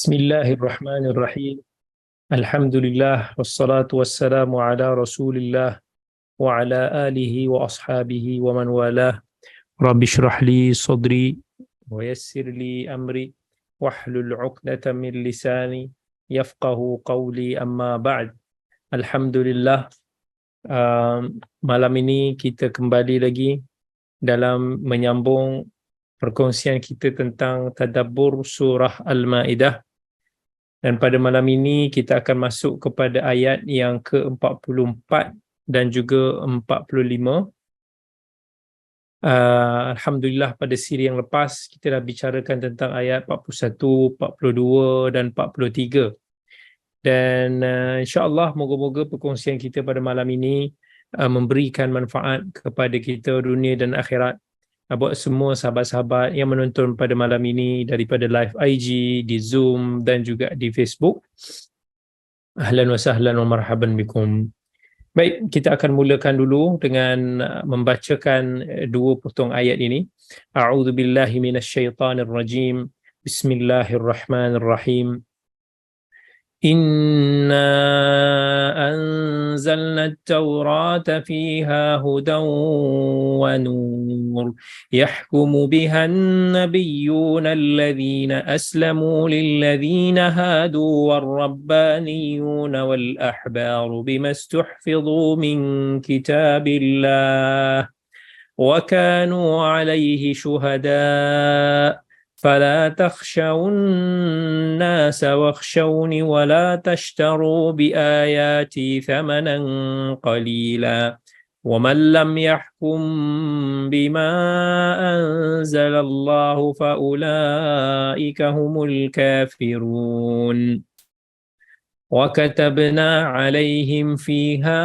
Bismillahirrahmanirrahim. Alhamdulillah wassalatu wassalamu ala Rasulillah wa ala alihi wa ashabihi wa man walah. Rabbi shrah li sadri wa yassir li amri wahlul 'uqdatam min lisani yafqahu qawli, amma ba'd. Alhamdulillah, malam ini kita kembali lagi dalam menyambung perkongsian kita tentang tadabbur surah Al-Maidah. Dan pada malam ini kita akan masuk kepada ayat yang ke-44 dan juga 45. Alhamdulillah, pada siri yang lepas kita dah bicarakan tentang ayat 41, 42 dan 43. Dan insya-Allah moga-moga perkongsian kita pada malam ini memberikan manfaat kepada kita dunia dan akhirat. Buat semua sahabat-sahabat yang menonton pada malam ini daripada live IG, di Zoom dan juga di Facebook. Ahlan wa sahlan wa marhaban bikum. Baik, kita akan mulakan dulu dengan membacakan dua potong ayat ini. A'udzubillahi minasyaitonirrajim. Bismillahirrahmanirrahim. Inna anzalna at-taurata fiha hudan wa nur yahkumu biha an-nabiyyuna alladhina aslamu lilladhina hadu war-rabbaniyuna wal-ahbaru bima istuhfidhu min kitabillah wa kanu alayhi shuhada. فلا تخشوا الناس واخشوني ولا تشتروا بآياتي ثمنا قليلا ومن لم يحكم بما أنزل الله فأولئك هم الكافرون. وكتبنا عليهم فيها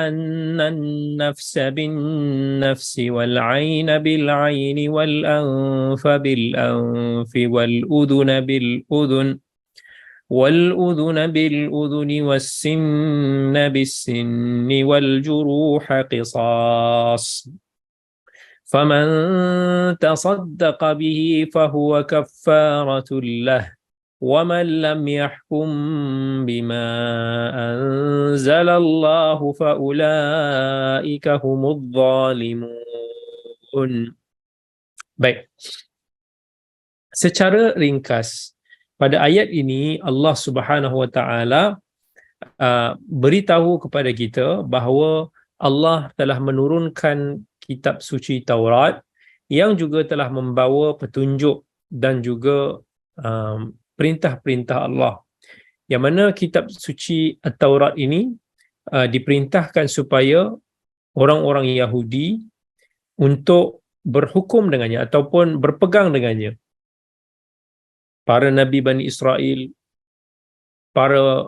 أن النفس بالنفس والعين بالعين والأنف بالأنف والأذن بالأذن والسن بالسن والجروح قصاص فمن تصدق به فهو كفارة له وَمَنْ لَمْ يَحْكُمْ بِمَا أَنْزَلَ اللَّهُ فَأُولَئِكَ هُمُ الظَّالِمُونَ. Baik. Secara ringkas, pada ayat ini Allah Subhanahu wa taala beritahu kepada kita bahawa Allah telah menurunkan kitab suci Taurat yang juga telah membawa petunjuk dan juga perintah-perintah Allah, yang mana kitab suci At-Taurat ini diperintahkan supaya orang-orang Yahudi untuk berhukum dengannya ataupun berpegang dengannya. Para Nabi Bani Israel, para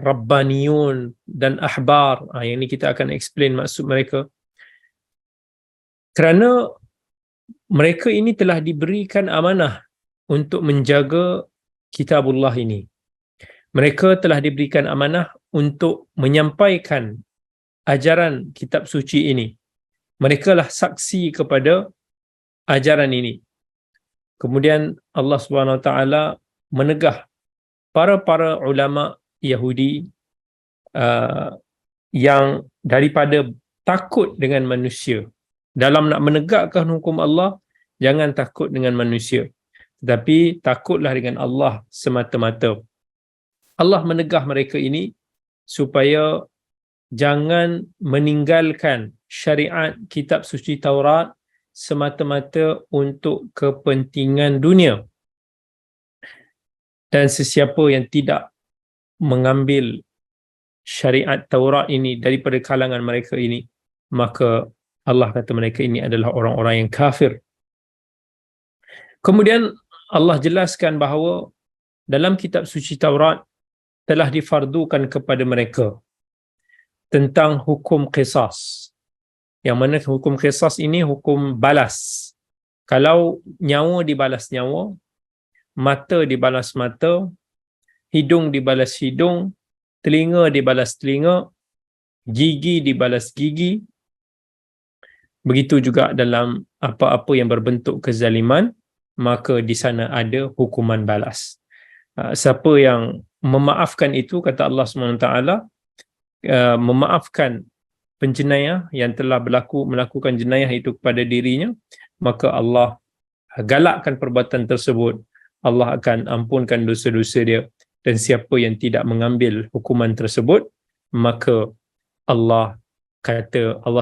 Rabbaniyun dan Ahbar, yang ini kita akan explain maksud mereka. Kerana mereka ini telah diberikan amanah untuk menjaga kitabullah ini. Mereka telah diberikan amanah untuk menyampaikan ajaran kitab suci ini. Mereka lah saksi kepada ajaran ini. Kemudian Allah Subhanahu Wa Taala menegah para ulama Yahudi yang daripada takut dengan manusia. Dalam nak menegakkan hukum Allah, jangan takut dengan manusia, tetapi takutlah dengan Allah semata-mata. Allah menegah mereka ini supaya jangan meninggalkan syariat kitab suci Taurat semata-mata untuk kepentingan dunia. Dan sesiapa yang tidak mengambil syariat Taurat ini daripada kalangan mereka ini, maka Allah kata mereka ini adalah orang-orang yang kafir. Kemudian Allah jelaskan bahawa dalam kitab suci Taurat telah difardukan kepada mereka tentang hukum qisas. Yang mana hukum qisas ini hukum balas. Kalau nyawa dibalas nyawa, mata dibalas mata, hidung dibalas hidung, telinga dibalas telinga, gigi dibalas gigi. Begitu juga dalam apa-apa yang berbentuk kezaliman, maka di sana ada hukuman balas. Siapa yang memaafkan itu, kata Allah SWT, memaafkan penjenayah yang telah melakukan jenayah itu kepada dirinya, maka Allah galakkan perbuatan tersebut, Allah akan ampunkan dosa-dosa dia. Dan siapa yang tidak mengambil hukuman tersebut, maka Allah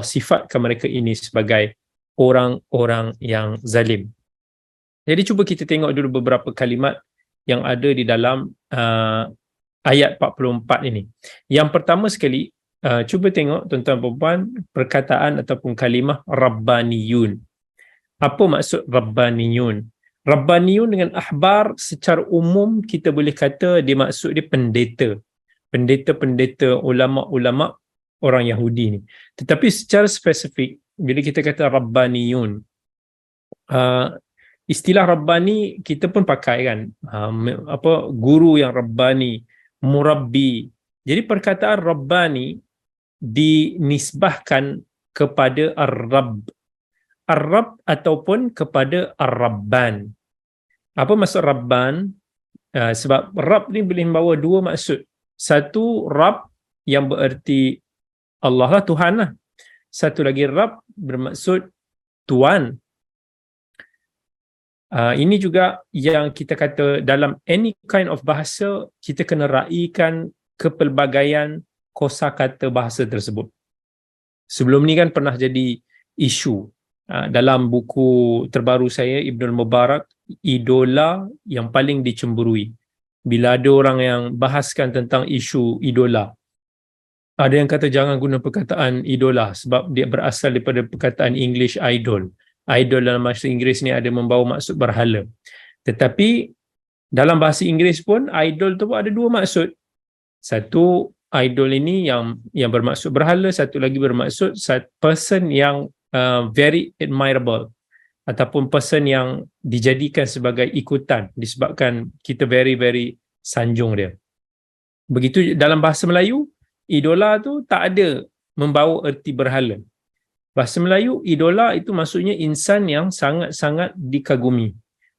sifatkan mereka ini sebagai orang-orang yang zalim. Jadi cuba kita tengok dulu beberapa kalimat yang ada di dalam ayat 44 ini. Yang pertama sekali, cuba tengok tuan-tuan perempuan, perkataan ataupun kalimah Rabbaniyun. Apa maksud Rabbaniyun? Rabbaniyun dengan ahbar secara umum kita boleh kata dia maksud dia pendeta. Pendeta-pendeta, ulama-ulama orang Yahudi ni. Tetapi secara spesifik, bila kita kata Rabbaniyun, istilah Rabbani kita pun pakai kan, guru yang Rabbani, murabbi. Jadi perkataan Rabbani dinisbahkan kepada Ar-Rabb ataupun kepada Ar-Rabban. Apa maksud Rabban? Sebab Rabb ni boleh membawa dua maksud. Satu, Rabb yang bererti Allah lah, Tuhan lah. Satu lagi, Rabb bermaksud Tuan. Ini juga yang kita kata dalam any kind of bahasa, kita kena raikan kepelbagaian kosakata bahasa tersebut. Sebelum ni kan pernah jadi isu dalam buku terbaru saya, Ibnul Mubarak, idola yang paling dicemburui. Bila ada orang yang bahaskan tentang isu idola, ada yang kata jangan guna perkataan idola sebab dia berasal daripada perkataan English idol. Idol dalam bahasa Inggeris ni ada membawa maksud berhala. Tetapi dalam bahasa Inggeris pun idol tu pun ada dua maksud. Satu, idol ini yang bermaksud berhala, satu lagi bermaksud person yang very admirable ataupun person yang dijadikan sebagai ikutan disebabkan kita very sanjung dia. Begitu dalam bahasa Melayu, idola tu tak ada membawa erti berhala. Bahasa Melayu, idola itu maksudnya insan yang sangat-sangat dikagumi,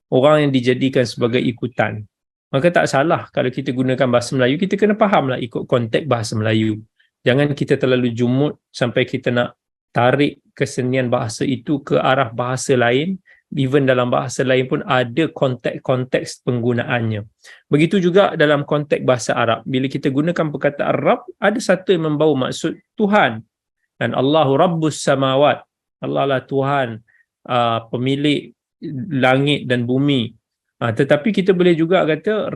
orang yang dijadikan sebagai ikutan. Maka tak salah kalau kita gunakan bahasa Melayu, kita kena fahamlah ikut konteks bahasa Melayu. Jangan kita terlalu jumut sampai kita nak tarik kesenian bahasa itu ke arah bahasa lain. Even dalam bahasa lain pun ada konteks penggunaannya. Begitu juga dalam konteks bahasa Arab. Bila kita gunakan perkataan Rabb, ada satu yang membawa maksud Tuhan. Dan Allahu Rabbus Samawat, Allah lah Tuhan, pemilik langit dan bumi. Tetapi kita boleh juga kata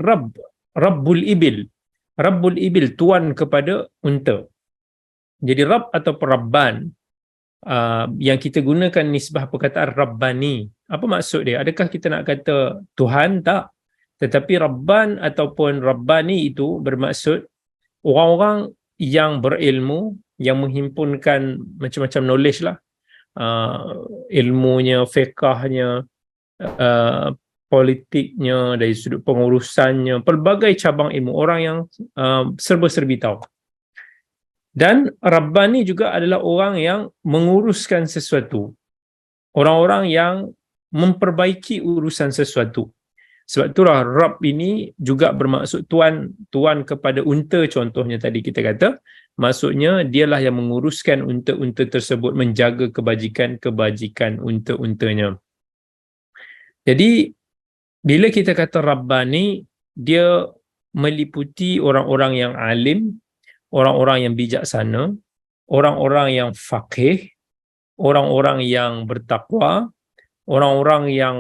Rabbul Ibil. Rabbul Ibil, Tuan kepada unta. Jadi Rabb atau Rabban, yang kita gunakan nisbah perkataan Rabbani. Apa maksud dia? Adakah kita nak kata Tuhan? Tak. Tetapi Rabban ataupun Rabbani itu bermaksud orang-orang yang berilmu, yang menghimpunkan macam-macam knowledge lah. Ilmunya, fiqahnya, politiknya, dari sudut pengurusannya, pelbagai cabang ilmu, orang yang serba-serbi tahu. Dan Rabbani juga adalah orang yang menguruskan sesuatu, orang-orang yang memperbaiki urusan sesuatu. Sebab itulah Rabb ini juga bermaksud tuan kepada unta, contohnya tadi kita kata, maksudnya dialah yang menguruskan unta-unta tersebut, menjaga kebajikan unta-untanya. Jadi bila kita kata Rabbani, dia meliputi orang-orang yang alim, orang-orang yang bijaksana, orang-orang yang faqih, orang-orang yang bertakwa, orang-orang yang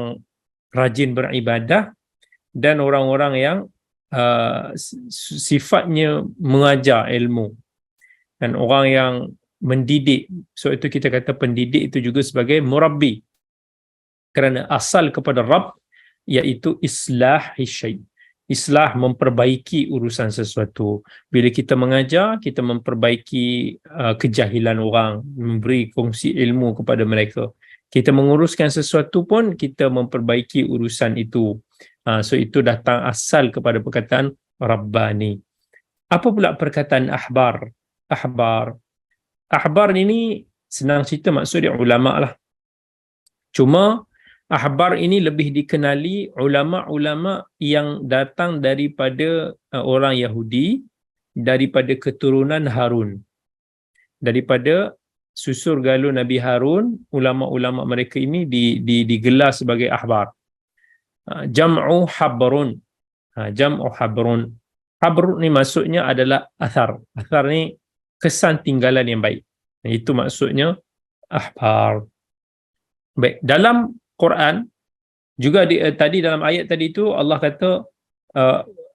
rajin beribadah, dan orang-orang yang sifatnya mengajar ilmu, dan orang yang mendidik. So itu kita kata pendidik itu juga sebagai murabbi, kerana asal kepada Rabb iaitu islah syai'. Islah, memperbaiki urusan sesuatu. Bila kita mengajar, kita memperbaiki kejahilan orang, memberi kongsi ilmu kepada mereka. Kita menguruskan sesuatu pun, kita memperbaiki urusan itu. So itu datang asal kepada perkataan Rabbani. Apa pula perkataan ahbar? Ahbar ini senang cerita maksud dia ulama' lah. Cuma Ahbar ini lebih dikenali ulama-ulama yang datang daripada orang Yahudi, daripada keturunan Harun. Daripada susur galur Nabi Harun, ulama-ulama mereka ini digelar sebagai ahbar. Jam'u habrun. Jam'u habrun. Habr ni maksudnya adalah athar. Athar ni kesan tinggalan yang baik. Itu maksudnya ahbar. Baik, dalam Quran juga tadi dalam ayat tadi itu Allah kata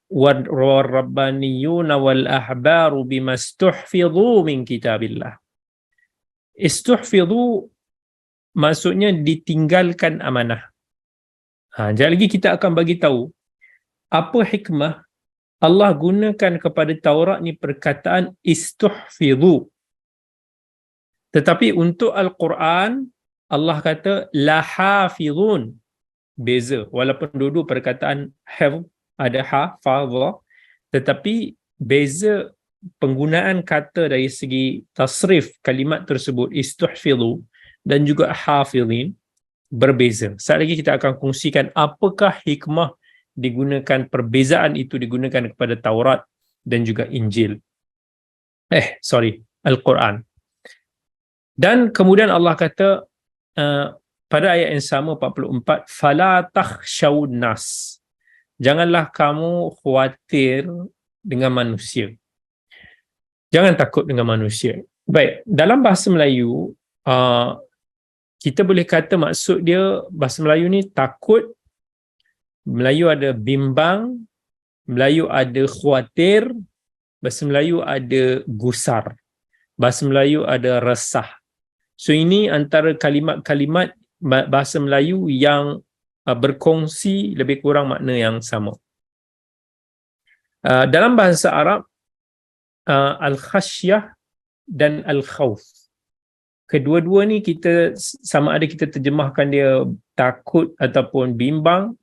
warabbaniyuna wal ahbaru bimastuhfidhu min kitabillah. Istuhfidhu maksudnya ditinggalkan amanah. Sekali lagi kita akan bagi tahu apa hikmah Allah gunakan kepada Taurat ni perkataan istuhfidhu. Tetapi untuk Al-Quran Allah kata lahafizun. Beza, walaupun dulu perkataan hafz ada hafadha, tetapi beza penggunaan kata dari segi tasrif kalimat tersebut istuhfidhu dan juga hafizin berbeza. Saat lagi kita akan kongsikan apakah hikmah digunakan, perbezaan itu digunakan kepada Taurat dan juga Injil. Al-Quran. Dan kemudian Allah kata pada ayat yang sama 44, fala takhshawun nas. Janganlah kamu khawatir dengan manusia. Jangan takut dengan manusia. Baik, dalam bahasa Melayu kita boleh kata maksud dia, bahasa Melayu ni takut, Melayu ada bimbang, Melayu ada khawatir, bahasa Melayu ada gusar, bahasa Melayu ada resah. So ini antara kalimat-kalimat bahasa Melayu yang berkongsi lebih kurang makna yang sama. Dalam bahasa Arab, al-khasyah dan al-khawf, kedua-dua ni kita sama ada kita terjemahkan dia takut ataupun bimbang,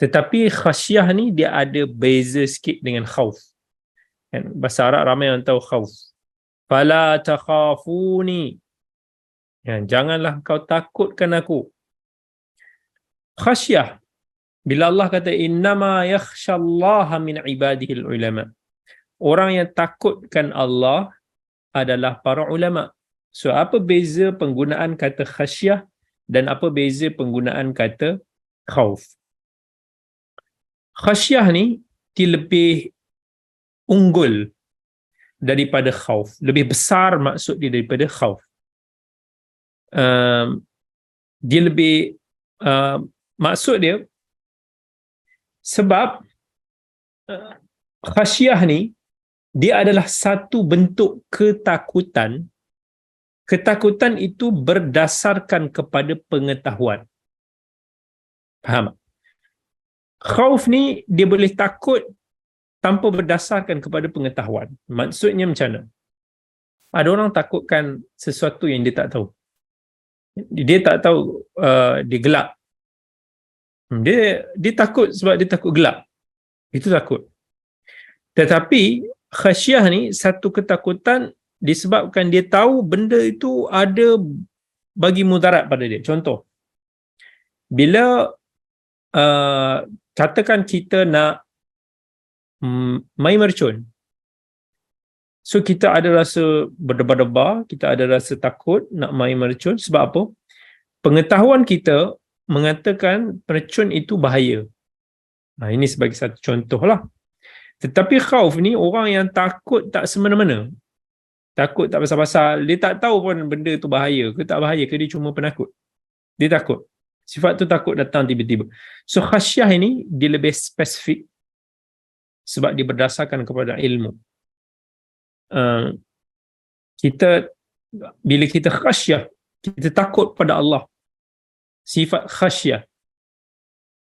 tetapi khasyah ni dia ada beza sikit dengan khawf. Bahasa Arab ramai yang tahu khawf. Fala takhafuni, janganlah kau takutkan aku. Khasyah, bila Allah kata innama yakhshallaha min ibadihil ulama, orang yang takutkan Allah adalah para ulama. So apa beza penggunaan kata khasyah dan apa beza penggunaan kata khauf? Khasyah ni dia lebih unggul daripada khauf, lebih besar maksud dia daripada khauf. Dia lebih maksud dia sebab khasyah ni dia adalah satu bentuk ketakutan. Ketakutan itu berdasarkan kepada pengetahuan. Faham? Khauf ni dia boleh takut tanpa berdasarkan kepada pengetahuan. Maksudnya macam mana? Ada orang takutkan sesuatu yang dia tak tahu. Dia tak tahu dia gelap. Dia takut sebab dia takut gelap. Itu takut. Tetapi khasyah ni satu ketakutan disebabkan dia tahu benda itu ada bagi mudarat pada dia. Contoh, bila katakan kita nak main mercun, so kita ada rasa berdebar-debar, kita ada rasa takut nak main mercun. Sebab apa? Pengetahuan kita mengatakan mercun itu bahaya. Ini sebagai satu contoh lah. Tetapi khauf ni orang yang takut tak semena-mena. Takut tak pasal-pasal. Dia tak tahu pun benda tu bahaya ke tak bahaya ke, dia cuma penakut. Dia takut. Sifat tu takut datang tiba-tiba. So khasyah ini dia lebih spesifik sebab dia berdasarkan kepada ilmu. Bila kita khasyah, kita takut pada Allah. Sifat khasyah.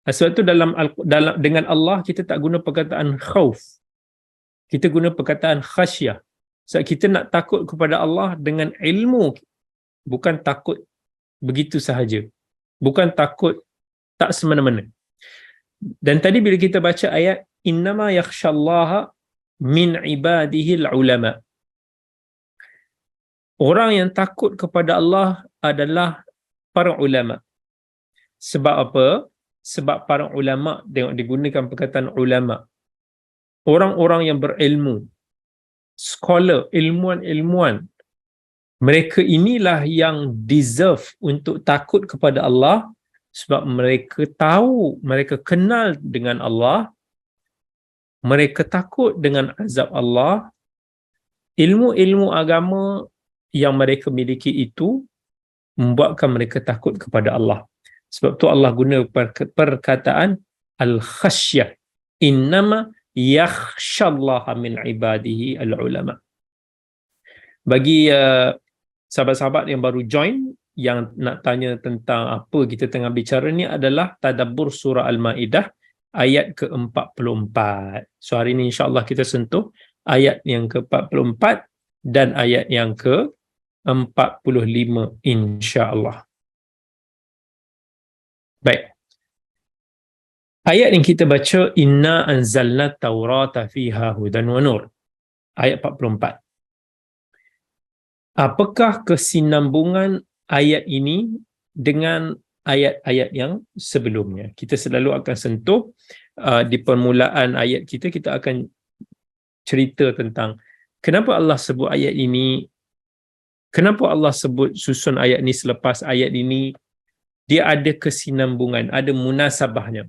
Sebab tu dalam dengan Allah kita tak guna perkataan khauf. Kita guna perkataan khasyah. Sebab kita nak takut kepada Allah dengan ilmu, bukan takut begitu sahaja. Bukan takut tak semena-mena. Dan tadi bila kita baca ayat innama yakhshallaha min ibadihil ulama, orang yang takut kepada Allah adalah para ulama. Sebab apa? Sebab para ulama, tengok digunakan perkataan ulama, orang-orang yang berilmu, scholar, ilmuwan-ilmuwan, mereka inilah yang deserve untuk takut kepada Allah, sebab mereka tahu, mereka kenal dengan Allah, mereka takut dengan azab Allah. Ilmu-ilmu agama yang mereka miliki itu membuatkan mereka takut kepada Allah. Sebab tu Allah guna perkataan al-khasyah. Innama yakhshallaha min ibadihi al-ulama. Bagi sahabat-sahabat yang baru join, yang nak tanya tentang apa kita tengah bicara ni adalah tadabbur surah Al-Maidah ayat ke-44. So hari ni insya-Allah kita sentuh ayat yang ke-44 dan ayat yang ke-45 insya-Allah. Baik. Ayat yang kita baca, inna anzalna taurata fiha hudan wa nur. Ayat 44. Apakah kesinambungan ayat ini dengan ayat-ayat yang sebelumnya? Kita selalu akan sentuh di permulaan ayat kita akan cerita tentang kenapa Allah sebut ayat ini, kenapa Allah sebut susun ayat ini selepas ayat ini. Dia ada kesinambungan, ada munasabahnya.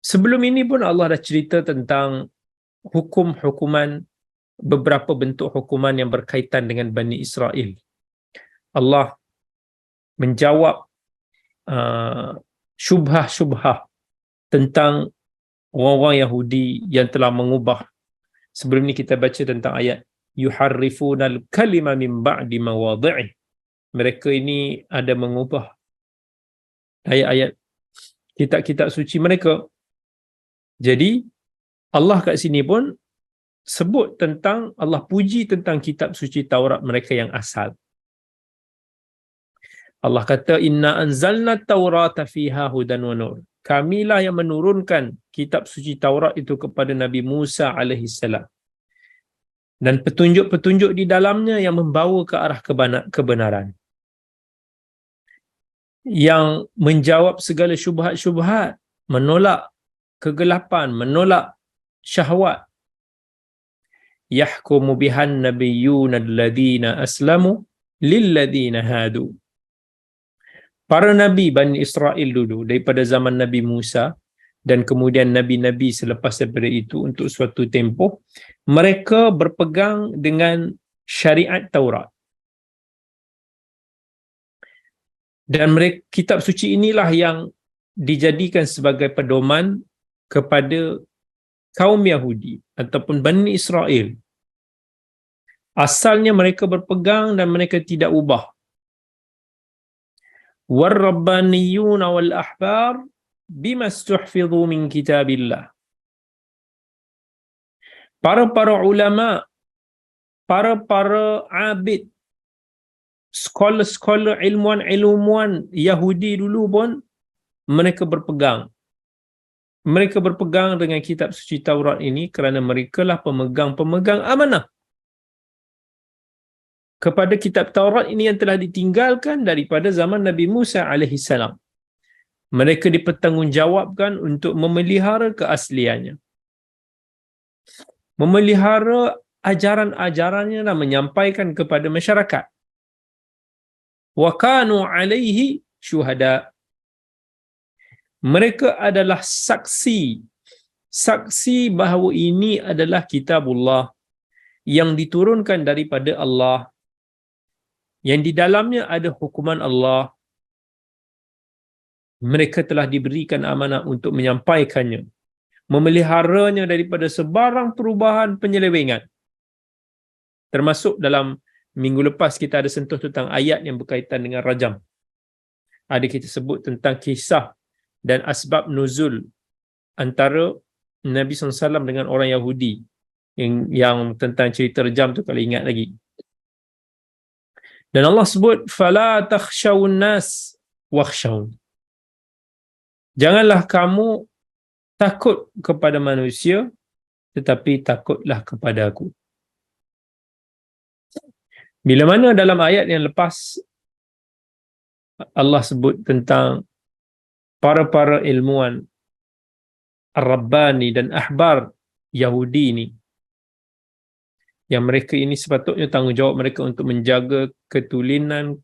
Sebelum ini pun Allah dah cerita tentang hukuman, beberapa bentuk hukuman yang berkaitan dengan Bani Israel. Allah menjawab syubhah-syubhah tentang orang-orang Yahudi yang telah mengubah. Sebelum ni kita baca tentang ayat yuharrifunal kalima min ba'di mawadhi'i. Mereka ini ada mengubah ayat-ayat kitab-kitab suci mereka. Jadi Allah kat sini pun sebut tentang, Allah puji tentang kitab suci Taurat mereka yang asal. Allah kata inna anzalna taurata fiha hudan wa nur. Kamilah yang menurunkan kitab suci Taurat itu kepada Nabi Musa alaihi salam. Dan petunjuk-petunjuk di dalamnya yang membawa ke arah kebenaran. Yang menjawab segala syubhat-syubhat, menolak kegelapan, menolak syahwat. Yahkumu bihan nabiyyuna alladhina aslamu lilladhina hadu. Para nabi Bani Israel dulu daripada zaman Nabi Musa dan kemudian nabi-nabi selepas daripada itu untuk suatu tempoh, mereka berpegang dengan syariat Taurat. Dan mereka, kitab suci inilah yang dijadikan sebagai pedoman kepada kaum Yahudi ataupun Bani Israel. Asalnya mereka berpegang dan mereka tidak ubah. War-rabbaniyuna wal-ahbar bima stuhfidhu min kitabillah. Para ulama, para abid, scholar-scholar, ilmuwan Yahudi dulu pun mereka berpegang. Mereka berpegang dengan kitab suci Taurat ini kerana mereka lah pemegang-pemegang amanah kepada kitab Taurat ini yang telah ditinggalkan daripada zaman Nabi Musa alaihi salam. Mereka dipertanggungjawabkan untuk memelihara keasliannya, memelihara ajaran-ajarannya dan menyampaikan kepada masyarakat. Wa kanu alaihi syuhada. Mereka adalah saksi bahawa ini adalah kitabullah yang diturunkan daripada Allah, yang di dalamnya ada hukuman Allah. Mereka telah diberikan amanah untuk menyampaikannya, memeliharanya daripada sebarang perubahan penyelewengan. Termasuk dalam minggu lepas kita ada sentuh tentang ayat yang berkaitan dengan rajam. Ada kita sebut tentang kisah dan asbab nuzul antara Nabi SAW dengan orang Yahudi yang tentang cerita rajam tu, kalau ingat lagi. Dan Allah sebut fala takhshawun nas wakhshawun. Janganlah kamu takut kepada manusia, tetapi takutlah kepada aku. Bila mana dalam ayat yang lepas Allah sebut tentang para ilmuwan Ar-Rabbani dan Ahbar Yahudi ni, yang mereka ini sepatutnya tanggungjawab mereka untuk menjaga ketulinan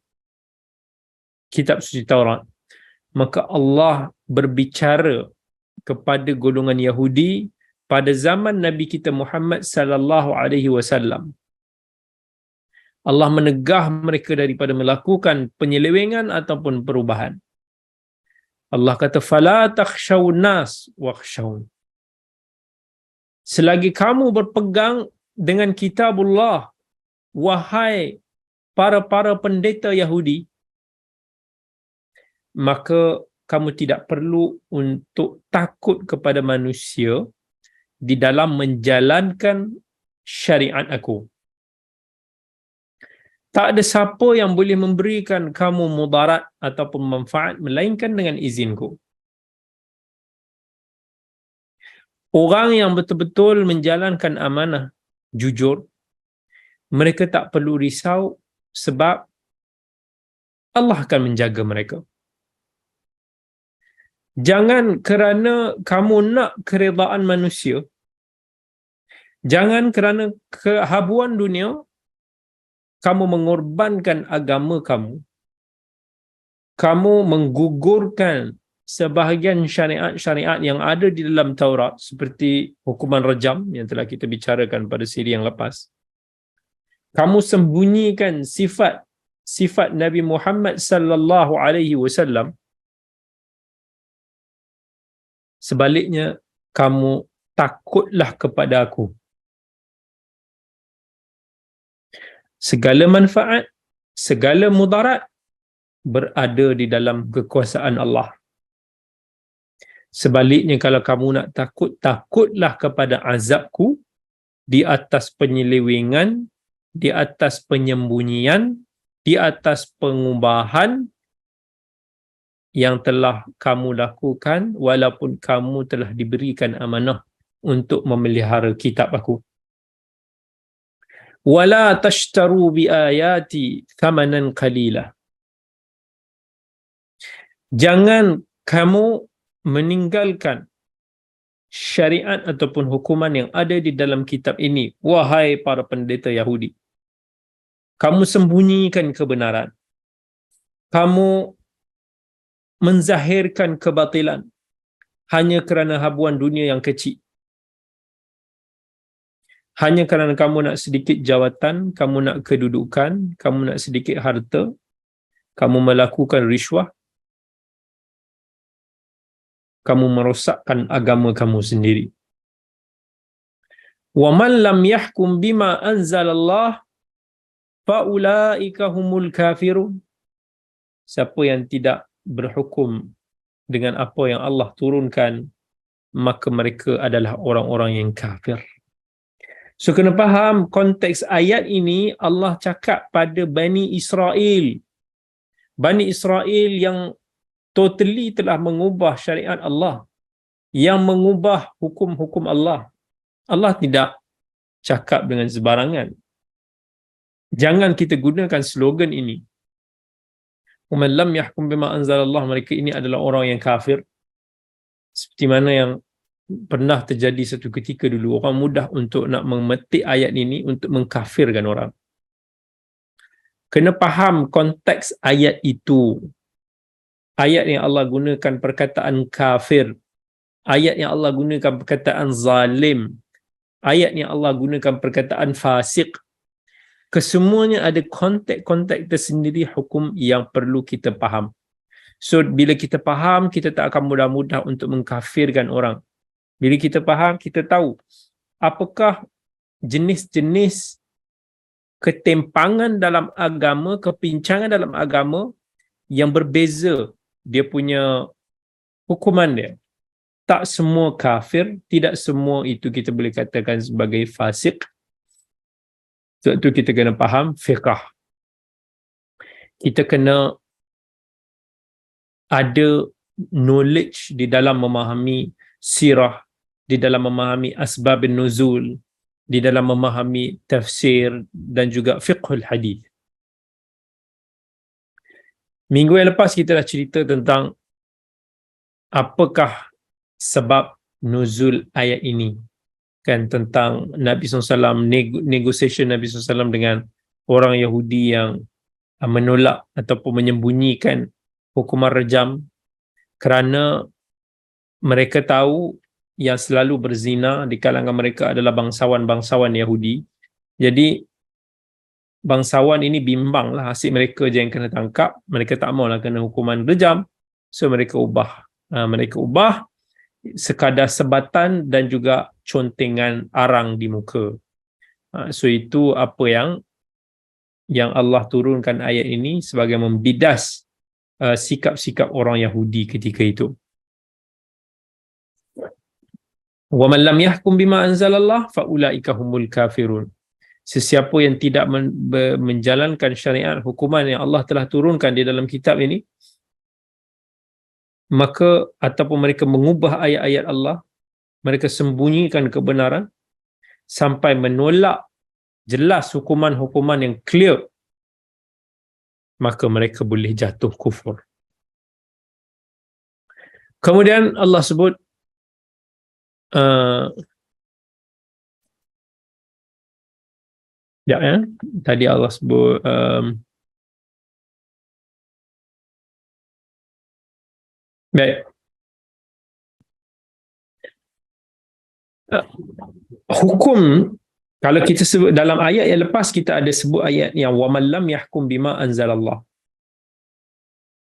kitab suci Taurat. Maka Allah berbicara kepada golongan Yahudi pada zaman Nabi kita Muhammad sallallahu alaihi wasallam. Allah menegah mereka daripada melakukan penyelewengan ataupun perubahan. Allah kata fala takhshawun nas wakhshawun. Selagi kamu berpegang dengan kitabullah, wahai para pendeta Yahudi, maka kamu tidak perlu untuk takut kepada manusia di dalam menjalankan syariat aku. Tak ada siapa yang boleh memberikan kamu mudarat ataupun manfaat melainkan dengan izinku. Orang yang betul-betul menjalankan amanah, jujur, mereka tak perlu risau sebab Allah akan menjaga mereka. Jangan kerana kamu nak keredaan manusia, jangan kerana kehabuan dunia, kamu mengorbankan agama kamu. Kamu menggugurkan sebahagian syariat-syariat yang ada di dalam Taurat, seperti hukuman rajam yang telah kita bicarakan pada siri yang lepas. Kamu sembunyikan sifat Nabi Muhammad sallallahu alaihi wasallam. Sebaliknya, kamu takutlah kepada aku. Segala manfaat, segala mudarat berada di dalam kekuasaan Allah. Sebaliknya, kalau kamu nak takut, takutlah kepada azabku di atas penyelewengan, di atas penyembunyian, di atas pengubahan yang telah kamu lakukan walaupun kamu telah diberikan amanah untuk memelihara kitab aku. Wala tashtaru bi ayati thamanan qalila. Jangan kamu meninggalkan syariat ataupun hukuman yang ada di dalam kitab ini, wahai para pendeta Yahudi. Kamu sembunyikan kebenaran. Kamu menzahirkan kebatilan hanya kerana habuan dunia yang kecil. Hanya kerana kamu nak sedikit jawatan, kamu nak kedudukan, kamu nak sedikit harta, kamu melakukan riswah, kamu merosakkan agama kamu sendiri. Wa man lam yahkum bima anzalallah fa ulaika humul kafirun. Siapa yang tidak berhukum dengan apa yang Allah turunkan, maka mereka adalah orang-orang yang kafir. So kena faham konteks ayat ini, Allah cakap pada Bani Israel. Bani Israel yang totally telah mengubah syariat Allah, yang mengubah hukum-hukum Allah. Allah tidak cakap dengan sebarangan. Jangan kita gunakan slogan ini. وَمَنْ لَمْ يَحْكُمْ بِمَا أَنْزَلَ اللَّهُ. Mereka ini adalah orang yang kafir. Seperti mana yang pernah terjadi satu ketika dulu, orang mudah untuk nak memetik ayat ini untuk mengkafirkan orang. Kena faham konteks ayat itu. Ayat yang Allah gunakan perkataan kafir, ayat yang Allah gunakan perkataan zalim, ayat yang Allah gunakan perkataan fasik, kesemuanya ada konteks-konteks tersendiri hukum yang perlu kita faham. So bila kita faham, kita tak akan mudah-mudah untuk mengkafirkan orang. Bila kita faham, kita tahu apakah jenis-jenis ketimpangan dalam agama, kepincangan dalam agama yang berbeza dia punya hukuman dia. Tak semua kafir, tidak semua itu kita boleh katakan sebagai fasik. Sebab itu kita kena faham fiqh. Kita kena ada knowledge di dalam memahami sirah, di dalam memahami asbabun nuzul, di dalam memahami tafsir dan juga fiqhul hadis. Minggu yang lepas kita dah cerita tentang apakah sebab nuzul ayat ini, kan, tentang Nabi SAW, negotiation Nabi SAW dengan orang Yahudi yang menolak ataupun menyembunyikan hukuman rejam kerana mereka tahu yang selalu berzina di kalangan mereka adalah bangsawan-bangsawan Yahudi. Jadi bangsawan ini bimbanglah, asyik mereka je yang kena tangkap, mereka tak maulah kena hukuman rejam, so mereka ubah. Mereka ubah sekadar sebatan dan juga contengan arang di muka. So itu apa yang Allah turunkan ayat ini sebagai membidas sikap-sikap orang Yahudi ketika itu. Wa man lam yahkum bima anzalallah fa ulaika humul kafirun. Sesiapa yang tidak menjalankan syariat hukuman yang Allah telah turunkan di dalam kitab ini, maka ataupun mereka mengubah ayat-ayat Allah, mereka sembunyikan kebenaran sampai menolak jelas hukuman-hukuman yang clear, maka mereka boleh jatuh kufur. Kemudian Allah sebut tadi Allah sebut baik. Hukum, kalau kita sebut dalam ayat yang lepas, kita ada sebut ayat yang waman lam yahkum bima anzalallah.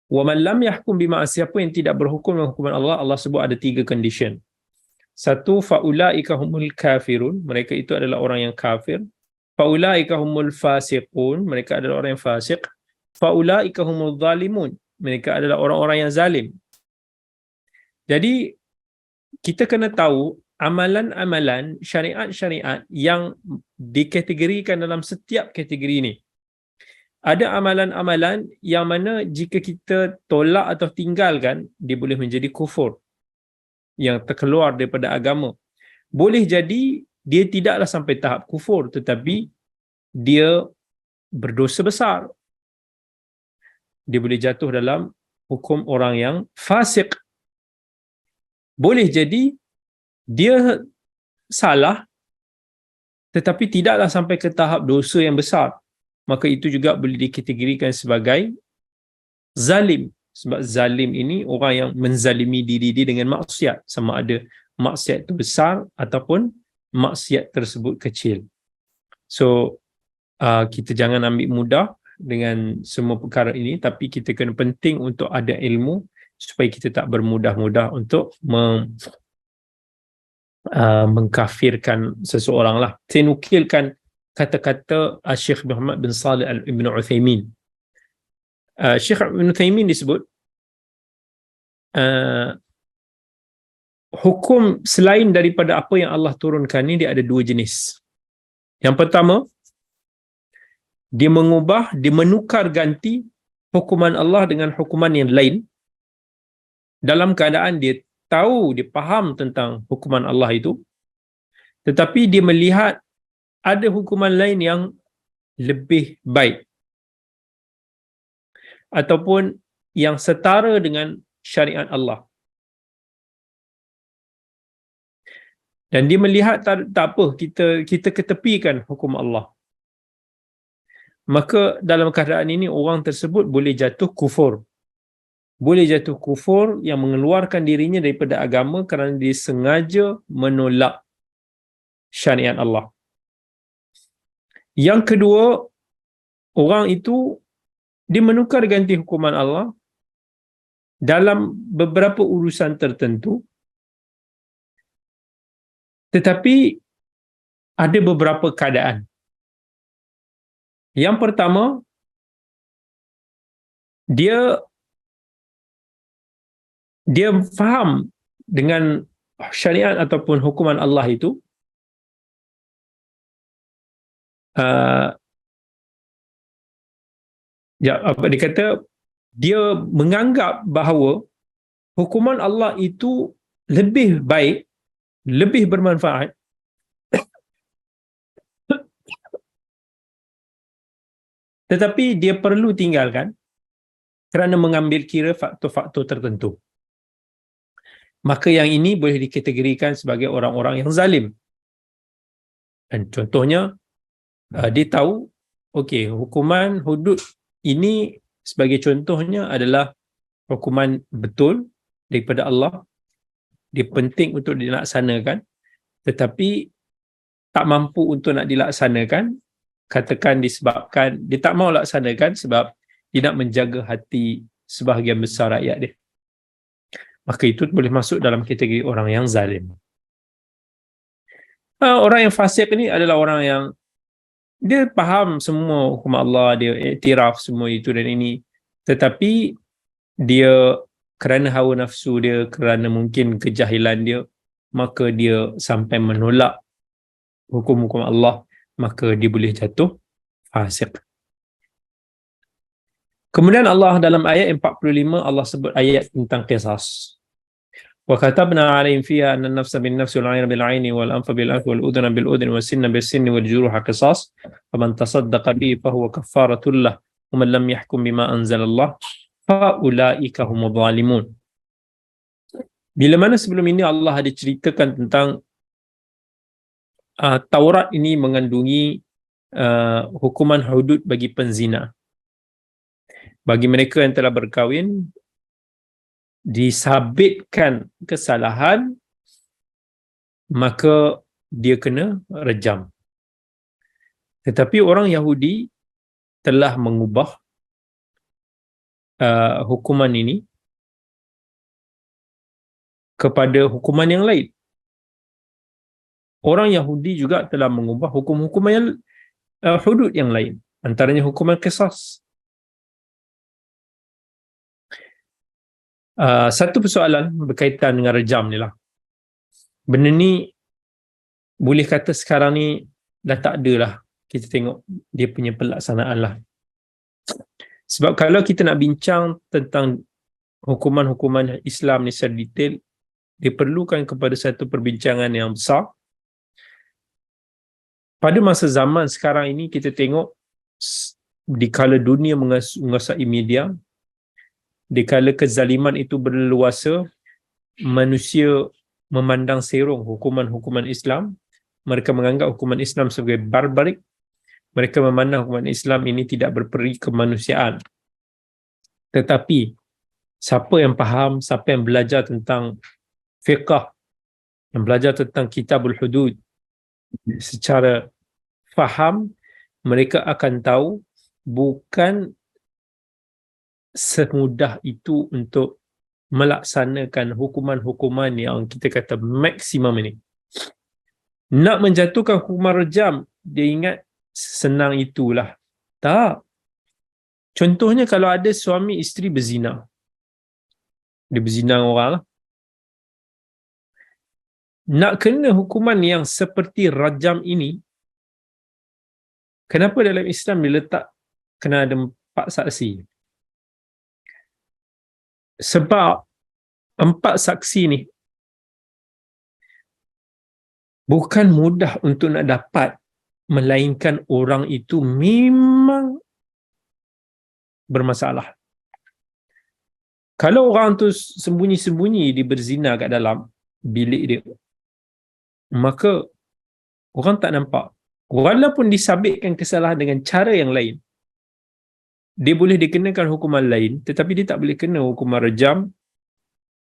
Waman lam yahkum bima, siapa yang tidak berhukum dengan hukuman Allah, Allah sebut ada 3 condition. Satu, faulaika humul kafirun, mereka itu adalah orang yang kafir. Faulaika humul fasiqun, mereka adalah orang yang fasik. Faulaika humul zalimun, mereka adalah orang-orang yang zalim. Jadi kita kena tahu amalan-amalan, syariat-syariat yang dikategorikan dalam setiap kategori ini. Ada amalan-amalan yang mana jika kita tolak atau tinggalkan, dia boleh menjadi kufur, yang terkeluar daripada agama. Boleh jadi dia tidaklah sampai tahap kufur, tetapi dia berdosa besar. Dia boleh jatuh dalam hukum orang yang fasik. Boleh jadi dia salah tetapi tidaklah sampai ke tahap dosa yang besar, maka itu juga boleh dikategorikan sebagai zalim. Sebab zalim ini orang yang menzalimi diri dia dengan maksiat, sama ada maksiat itu besar ataupun maksiat tersebut kecil. So kita jangan ambil mudah dengan semua perkara ini, tapi kita kena penting untuk ada ilmu supaya kita tak bermudah-mudah untuk mengkafirkan seseorang lah. Saya nukilkan kata-kata Syekh Muhammad bin Salih Ibn Uthaymin. Syekh Ibn Uthaymin disebut hukum selain daripada apa yang Allah turunkan ni, dia ada 2 jenis. Yang pertama, dia mengubah, dia menukar ganti hukuman Allah dengan hukuman yang lain dalam keadaan dia tahu, dia faham tentang hukuman Allah itu, tetapi dia melihat ada hukuman lain yang lebih baik ataupun yang setara dengan syariat Allah. Dan dia melihat tak apa, kita ketepikan hukum Allah. Maka dalam keadaan ini orang tersebut boleh jatuh kufur. Boleh jatuh kufur yang mengeluarkan dirinya daripada agama kerana dia sengaja menolak syariat Allah. Yang kedua, orang itu dia menukar ganti hukuman Allah dalam beberapa urusan tertentu, tetapi ada beberapa keadaan. Yang pertama, dia faham dengan syariat ataupun hukuman Allah itu, apa dia kata, dia menganggap bahawa hukuman Allah itu lebih baik, lebih bermanfaat tetapi dia perlu tinggalkan kerana mengambil kira faktor-faktor tertentu. Maka yang ini boleh dikategorikan sebagai orang-orang yang zalim. Dan contohnya, dia tahu, okey, hukuman hudud ini sebagai contohnya adalah hukuman betul daripada Allah. Dia penting untuk dilaksanakan, tetapi tak mampu untuk nak dilaksanakan, katakan disebabkan dia tak mahu laksanakan sebab dia nak menjaga hati sebahagian besar rakyat dia. Maka itu boleh masuk dalam kategori orang yang zalim. Orang yang fasik ni adalah orang yang dia faham semua hukum Allah, dia iktiraf semua itu dan ini, tetapi dia kerana hawa nafsu dia, kerana mungkin kejahilan dia, maka dia sampai menolak hukum-hukum Allah, maka dia boleh jatuh fasik. Kemudian Allah dalam ayat 45, Allah sebut ayat tentang qisas. Wa katabna 'alaihim fiha anna an-nafsa bin-nafsi wal 'ayna bil-'ayni wal-anfa bil-anfi wal-udhuna bil-udhuni was-sinna bis-sinni wal-juruha qisas faman tasaddaqa bihi fahuwa kaffaratul lah wa man lam yahkum bima anzalallah fa ulaika humudz zalimun. Bila mana sebelum ini Allah ada ceritakan tentang Taurat ini mengandungi hukuman hudud bagi penzina. Bagi mereka yang telah berkahwin, disabitkan kesalahan, maka dia kena rejam. Tetapi orang Yahudi telah mengubah hukuman ini kepada hukuman yang lain. Orang Yahudi juga telah mengubah hukum-hukuman yang hudud yang lain, antaranya hukuman qisas. Satu persoalan berkaitan dengan rejam ni lah. Benda ni boleh kata sekarang ni dah tak ada lah. Kita tengok dia punya pelaksanaan lah. Sebab kalau kita nak bincang tentang hukuman-hukuman Islam ni secara detail, diperlukan kepada satu perbincangan yang besar. Pada masa zaman sekarang ini, kita tengok di kala dunia menguasai media, di kala kezaliman itu berleluasa, manusia memandang serong hukuman-hukuman Islam. Mereka menganggap hukuman Islam sebagai barbarik. Mereka memandang hukuman Islam ini tidak berperi kemanusiaan. Tetapi siapa yang faham, siapa yang belajar tentang fiqh, yang belajar tentang kitabul hudud secara faham, mereka akan tahu bukan semudah itu untuk melaksanakan hukuman-hukuman yang kita kata maksimum ini. Nak menjatuhkan hukuman rejam, dia ingat senang itulah. Tak. Contohnya kalau ada suami isteri berzina. Dia berzina dengan orang lah. Nak kena hukuman yang seperti rajam ini, kenapa dalam Islam diletak kena ada 4 saksi? Sebab 4 saksi ni bukan mudah untuk nak dapat, melainkan orang itu memang bermasalah. Kalau orang tu sembunyi-sembunyi dia berzina kat dalam bilik dia, maka orang tak nampak. Walaupun disabitkan kesalahan dengan cara yang lain, dia boleh dikenakan hukuman lain, tetapi dia tak boleh kena hukuman rejam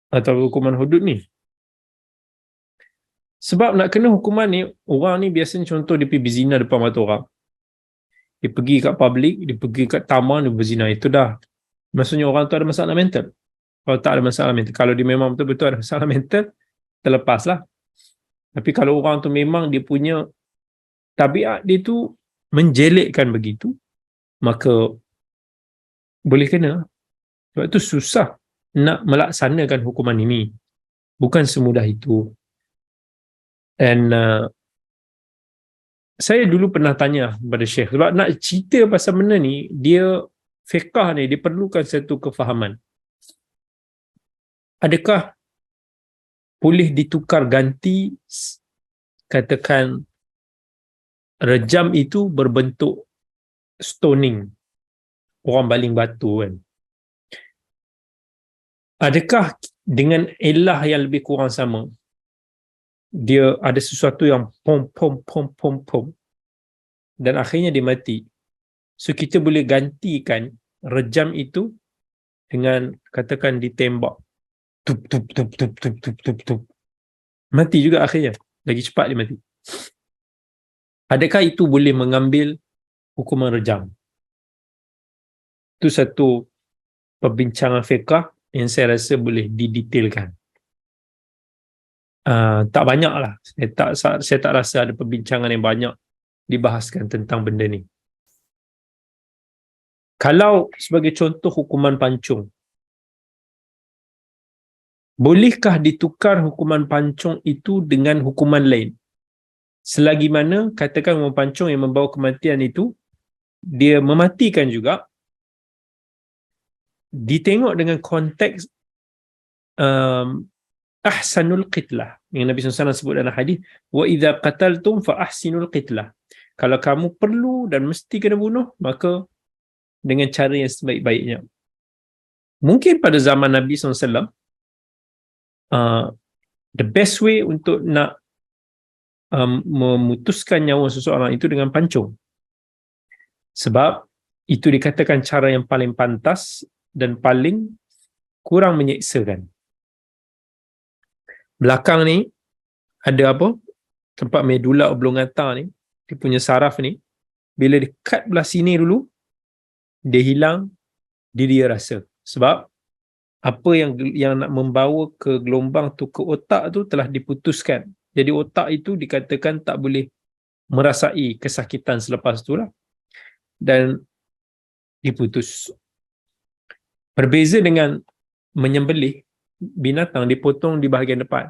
atau hukuman hudud ni. Sebab nak kena hukuman ni, orang ni biasanya contoh dia pergi berzina depan mata orang. Dia pergi kat public, dia pergi kat taman, dia berzina. Itu dah. Maksudnya orang tu ada masalah mental. Kalau tak ada masalah mental, kalau dia memang betul-betul ada masalah mental, terlepaslah. Tapi kalau orang tu memang dia punya tabiat dia tu menjelekkan begitu, maka boleh kena. Sebab itu susah nak melaksanakan hukuman ini. Bukan semudah itu. Dan saya dulu pernah tanya kepada Syekh, sebab nak cerita pasal benda ni, dia fiqah ni, dia perlukan satu kefahaman. Adakah boleh ditukar ganti, katakan rejam itu berbentuk stoning, orang baling batu kan, Adakah dengan ilah yang lebih kurang sama, dia ada sesuatu yang pom pom pom pom pom dan akhirnya dia mati, so kita boleh gantikan rejam itu dengan katakan ditembak, tup tup tup tup tup tup tup tup, mati juga akhirnya, lagi cepat dia mati. Adakah itu boleh mengambil hukuman rejam? Itu satu perbincangan fiqh yang saya rasa boleh didetailkan. Tak banyak lah. Saya tak rasa ada perbincangan yang banyak dibahaskan tentang benda ni. Kalau sebagai contoh hukuman pancung, bolehkah ditukar hukuman pancung itu dengan hukuman lain? Selagi mana katakan hukuman pancung yang membawa kematian itu, dia mematikan juga, ditengok dengan konteks ahsanul qitlah yang Nabi SAW sebut dalam hadis, wa idza qataltum fa ahsinul qitlah. Kalau kamu perlu dan mesti kena bunuh, maka dengan cara yang sebaik-baiknya. Mungkin pada zaman Nabi SAW, the best way untuk nak memutuskan nyawa seseorang itu dengan pancung. Sebab itu dikatakan cara yang paling pantas dan paling kurang menyeksakan. Belakang ni ada apa? Tempat medula oblongata ni, dia punya saraf ni, bila dia cut belah sini dulu, dia hilang, dia rasa. Sebab apa yang nak membawa ke gelombang tu ke otak tu telah diputuskan. Jadi otak itu dikatakan tak boleh merasai kesakitan selepas tu lah. Dan diputus. Berbeza dengan menyembelih binatang, dipotong di bahagian depan.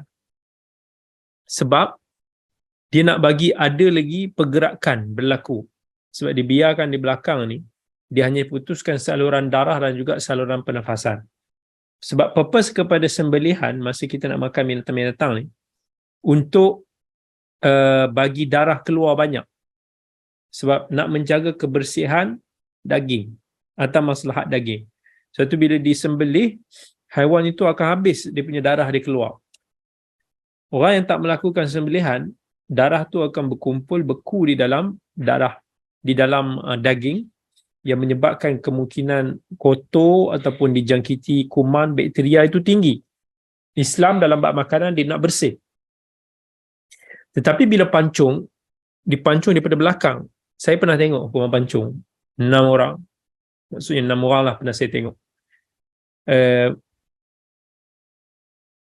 Sebab dia nak bagi ada lagi pergerakan berlaku. Sebab dibiarkan di belakang ni, dia hanya putuskan saluran darah dan juga saluran pernafasan. Sebab purpose kepada sembelihan masa kita nak makan binatang-binatang ni, untuk bagi darah keluar banyak. Sebab nak menjaga kebersihan daging atau maslahat daging. Sebab tu bila disembelih, haiwan itu akan habis dia punya darah dia keluar. Orang yang tak melakukan sembelihan, darah tu akan berkumpul, beku di dalam darah, di dalam daging, yang menyebabkan kemungkinan kotor ataupun dijangkiti kuman, bakteria itu tinggi. Islam dalam bab makanan dia nak bersih. Tetapi bila pancung, dipancung daripada belakang. Saya pernah tengok hukuman pancung 6 orang. Maksudnya 6 orang lah pernah saya tengok.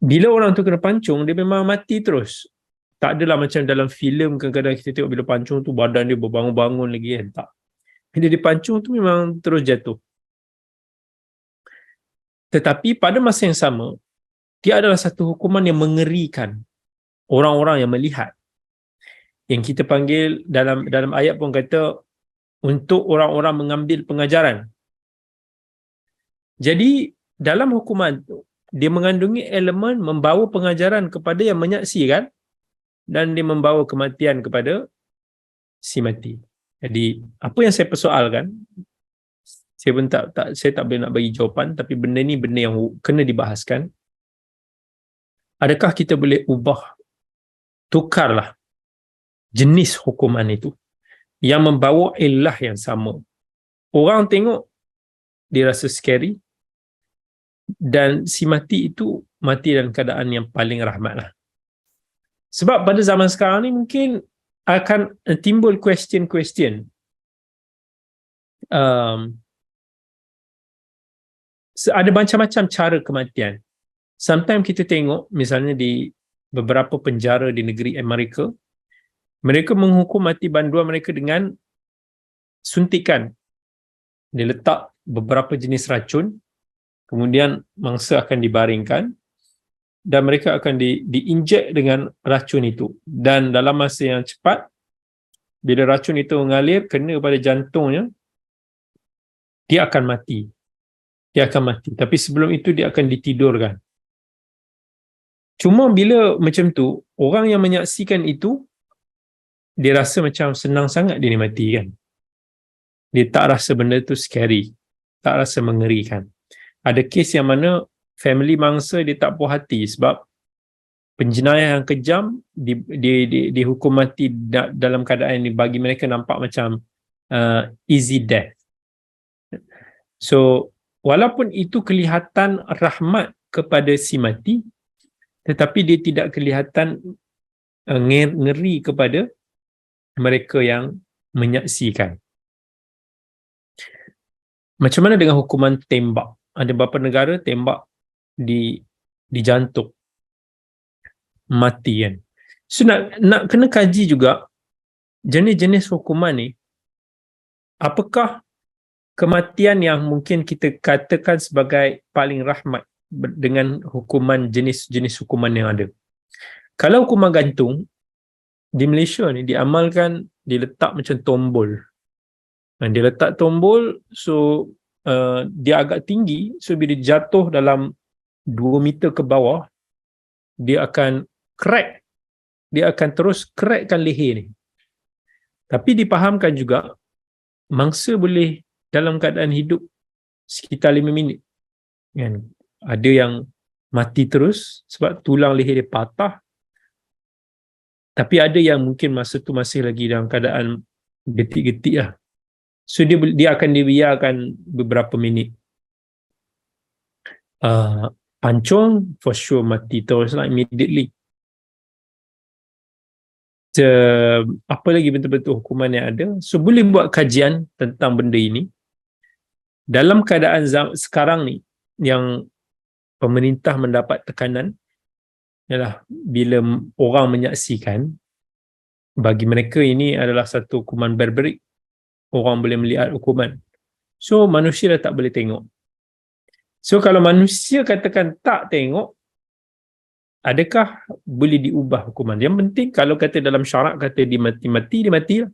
Bila orang tu kena pancung, dia memang mati terus. Tak adalah macam dalam filem kadang-kadang kita tengok bila pancung tu badan dia berbangun-bangun lagi kan. Tak. Bila dipancung tu memang terus jatuh. Tetapi pada masa yang sama, dia adalah satu hukuman yang mengerikan orang-orang yang melihat. Yang kita panggil dalam ayat pun kata untuk orang-orang mengambil pengajaran. Jadi dalam hukuman tu, dia mengandungi elemen membawa pengajaran kepada yang menyaksikan dan dia membawa kematian kepada si mati. Jadi apa yang saya persoalkan, saya pun saya tak boleh nak bagi jawapan, tapi benda ni benda yang kena dibahaskan. Adakah kita boleh tukarlah jenis hukuman itu yang membawa ilah yang sama. Orang tengok dia rasa scary, dan si mati itu mati dalam keadaan yang paling rahmatlah. Sebab pada zaman sekarang ni mungkin akan timbul question. Ada macam-macam cara kematian. Sometimes kita tengok misalnya di beberapa penjara di negeri Amerika, mereka menghukum mati banduan mereka dengan suntikan. Dia letak beberapa jenis racun, kemudian mangsa akan dibaringkan dan mereka akan diinjek dengan racun itu. Dan dalam masa yang cepat, bila racun itu mengalir, kena pada jantungnya, dia akan mati. Tapi sebelum itu dia akan ditidurkan. Cuma bila macam tu, orang yang menyaksikan itu, dia rasa macam senang sangat dia ni mati kan. Dia tak rasa benda tu scary, tak rasa mengerikan. Ada kes yang mana family mangsa dia tak puas hati sebab penjenayah yang kejam dihukum mati dalam keadaan ini bagi mereka nampak macam easy death. So walaupun itu kelihatan rahmat kepada si mati, tetapi dia tidak kelihatan ngeri kepada mereka yang menyaksikan. Macam mana dengan hukuman tembak? Ada beberapa negara tembak di jantung mati kan. So nak kena kaji juga jenis-jenis hukuman ni, apakah kematian yang mungkin kita katakan sebagai paling rahmat dengan hukuman jenis-jenis hukuman yang ada. Kalau hukuman gantung di Malaysia ni diamalkan, diletak macam tombol. Dia letak tombol, so dia agak tinggi, so bila dia jatuh dalam 2 meter ke bawah, dia akan crack, dia akan terus crackkan leher ni. Tapi dipahamkan juga mangsa boleh dalam keadaan hidup sekitar 5 minit kan. Ada yang mati terus sebab tulang leher dia patah, tapi ada yang mungkin masa tu masih lagi dalam keadaan getik-getik lah. So dia akan dibiarkan beberapa minit. Pancung for sure mati terus lah immediately. Apa lagi betul-betul hukuman yang ada? So boleh buat kajian tentang benda ini. Dalam keadaan sekarang ni yang pemerintah mendapat tekanan ialah bila orang menyaksikan, bagi mereka ini adalah satu hukuman barbarik. Orang boleh melihat hukuman. So manusia dah tak boleh tengok. So kalau manusia katakan tak tengok, adakah boleh diubah hukuman? Yang penting kalau kata dalam syarak kata dia mati lah.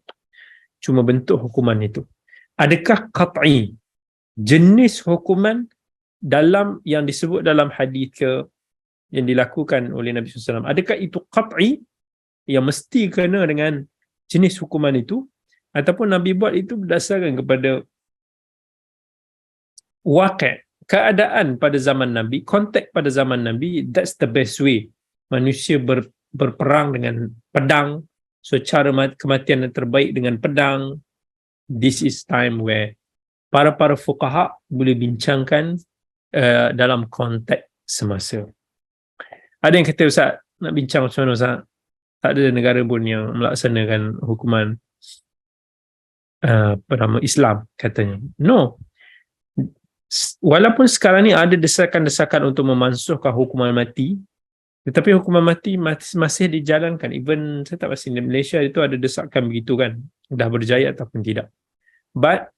Cuma bentuk hukuman itu. Adakah qat'i? Jenis hukuman dalam yang disebut dalam hadis ke yang dilakukan oleh Nabi SAW, adakah itu qat'i yang mesti kena dengan jenis hukuman itu, ataupun Nabi buat itu berdasarkan kepada waqi', keadaan pada zaman Nabi, konteks pada zaman Nabi. That's the best way. Manusia berperang dengan pedang, so cara kematian yang terbaik dengan pedang. This is time where para fuqaha boleh bincangkan dalam konteks semasa. Ada yang kata, Ustaz, nak bincang macam mana Ustaz? Tak ada negara pun yang melaksanakan hukuman Islam, katanya. No. Walaupun sekarang ni ada desakan-desakan untuk memansuhkan hukuman mati, tetapi hukuman mati masih dijalankan. Even saya tak pasti di Malaysia itu ada desakan begitu kan, dah berjaya ataupun tidak. But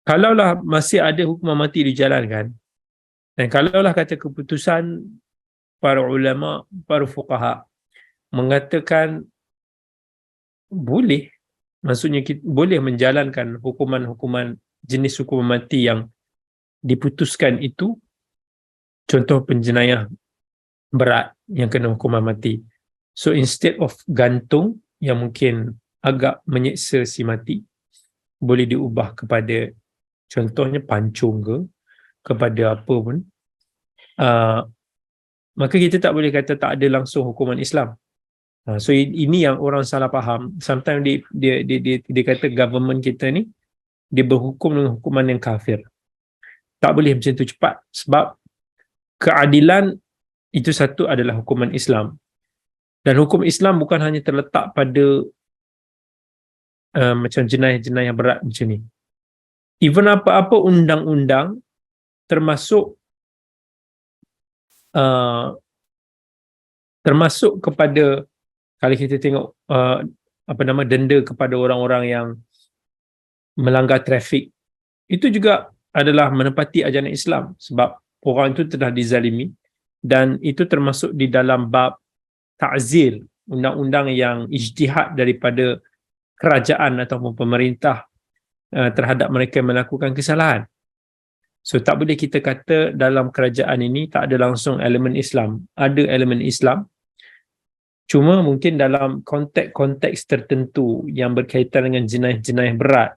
kalaulah masih ada hukuman mati dijalankan, dan kalaulah kata keputusan para ulama, para fuqaha mengatakan boleh, maksudnya kita boleh menjalankan hukuman-hukuman jenis hukuman mati yang diputuskan itu, contoh penjenayah berat yang kena hukuman mati. So instead of gantung yang mungkin agak menyeksa si mati, boleh diubah kepada contohnya pancung kepada apa pun. Maka kita tak boleh kata tak ada langsung hukuman Islam. So ini yang orang salah faham. Sometimes dia kata government kita ni dia berhukum dengan hukuman yang kafir. Tak boleh macam tu cepat, sebab keadilan itu satu adalah hukuman Islam. Dan hukum Islam bukan hanya terletak pada macam jenayah-jenayah berat macam ni. Even apa-apa undang-undang, termasuk kepada, kalau kita tengok denda kepada orang-orang yang melanggar trafik, itu juga adalah menepati ajaran Islam, sebab orang itu telah dizalimi, dan itu termasuk di dalam bab ta'zir, undang-undang yang ijtihad daripada kerajaan ataupun pemerintah terhadap mereka yang melakukan kesalahan. So tak boleh kita kata dalam kerajaan ini tak ada langsung elemen Islam. Ada elemen Islam, cuma mungkin dalam konteks-konteks tertentu yang berkaitan dengan jenayah-jenayah berat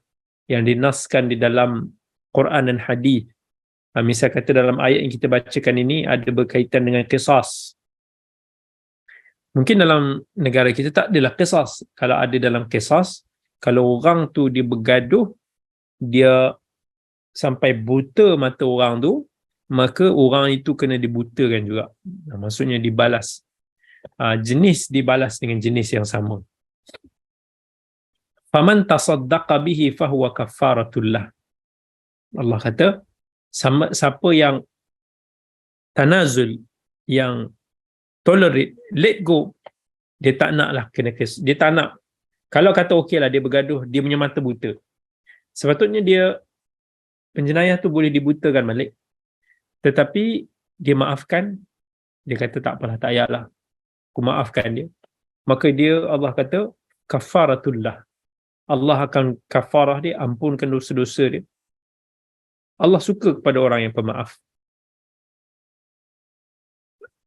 yang dinaskan di dalam Quran dan hadis, Misal kata dalam ayat yang kita bacakan ini ada berkaitan dengan qisas. Mungkin dalam negara kita tak adalah qisas. Kalau ada dalam qisas, kalau orang tu dia bergaduh, dia sampai buta mata orang tu, maka orang itu kena dibutakan juga. Maksudnya dibalas. Jenis dibalas dengan jenis yang sama. Faman tasaddaqa bihi fahuwa kafaratullah. Allah kata, siapa yang tanazul, yang tolerate, let go, dia tak nak lah kena kes. Dia tak nak. Kalau kata okey lah dia bergaduh, dia punya mata buta. Sepatutnya dia, penjenayah tu boleh dibutakan balik. Tetapi dia maafkan, dia kata tak apalah, tak payahlah, aku maafkan dia. Maka dia, Allah kata, kafaratullah. Allah akan kafarah dia, ampunkan dosa-dosa dia. Allah suka kepada orang yang pemaaf.